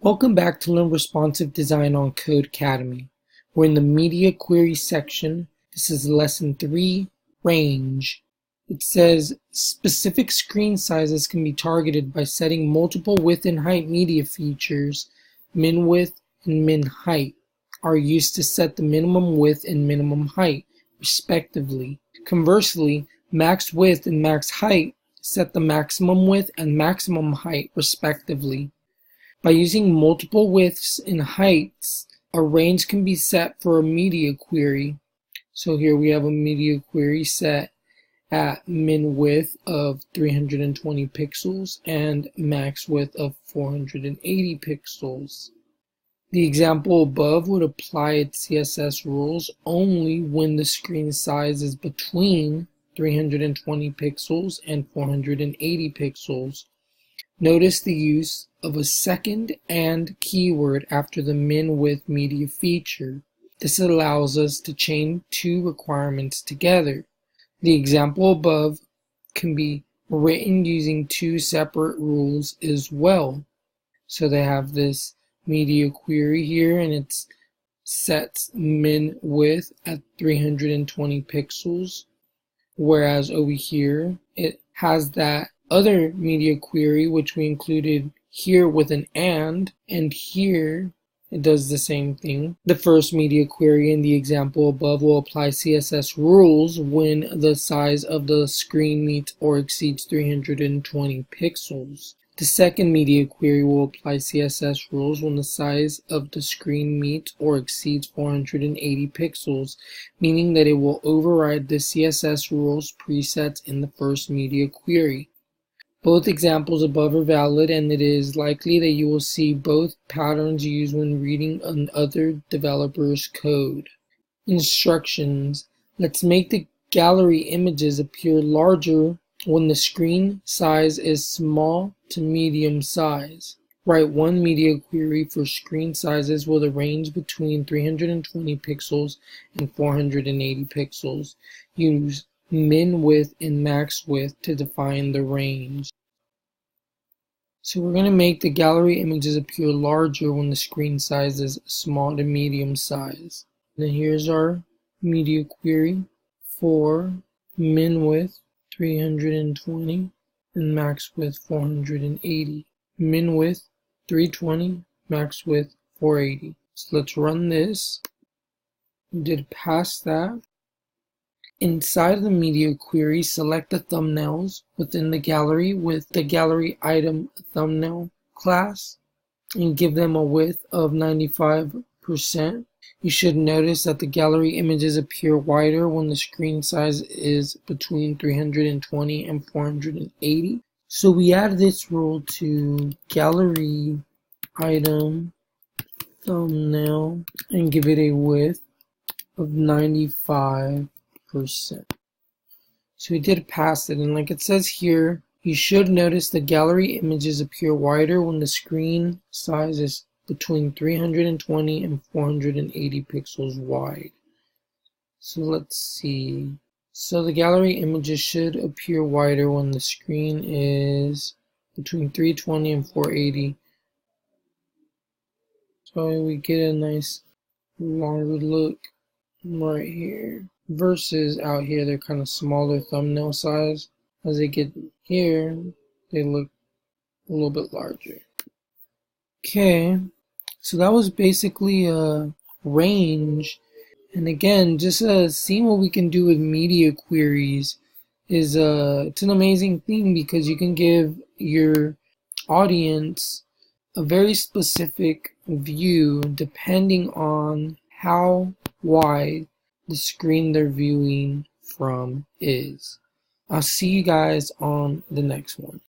Welcome back to Learn Responsive Design on Codecademy. We're in the Media Query section. This is Lesson 3, Range. It says, specific screen sizes can be targeted by setting multiple width and height media features. Min width and min height are used to set the minimum width and minimum height, respectively. Conversely, max width and max height set the maximum width and maximum height, respectively. By using multiple widths and heights, a range can be set for a media query. So here we have a media query set at min width of 320 pixels and max width of 480 pixels. The example above would apply its CSS rules only when the screen size is between 320 pixels and 480 pixels. Notice the use of a second "and" keyword after the min width media feature. This allows us to chain two requirements together. The example above can be written using two separate rules as well. So they have this media query here, and it sets min width at 320 pixels, whereas over here it has that other media query which we included here with an and here it does the same thing. The first media query in the example above will apply CSS rules when the size of the screen meets or exceeds 320 pixels. The second media query will apply CSS rules when the size of the screen meets or exceeds 480 pixels, meaning that it will override the CSS rules presets in the first media query. Both examples above are valid, and it is likely that you will see both patterns used when reading another developer's code. Instructions. Let's make the gallery images appear larger when the screen size is small to medium size. Write one media query for screen sizes with a range between 320 pixels and 480 pixels. Use min width and max width to define the range. So we're going to make the gallery images appear larger when the screen size is small to medium size. Then here's our media query for min width 320 and max width 480. Min width 320, max width 480. So let's run this. We did pass that. Inside of the media query, select the thumbnails within the gallery with the gallery item thumbnail class and give them a width of 95%. You should notice that the gallery images appear wider when the screen size is between 320 and 480. So we add this rule to gallery item thumbnail and give it a width of 95%. So we did pass it, and like it says here, you should notice the gallery images appear wider when the screen size is between 320 and 480 pixels wide. So let's see. So the gallery images should appear wider when the screen is between 320 and 480. So we get a nice longer look right here. Versus out here, they're kind of smaller thumbnail size. As they get here, they look a little bit larger. Okay, so that was basically a range. And again, just seeing what we can do with media queries is it's an amazing thing, because you can give your audience a very specific view depending on how wide the screen they're viewing from is. I'll see you guys on the next one.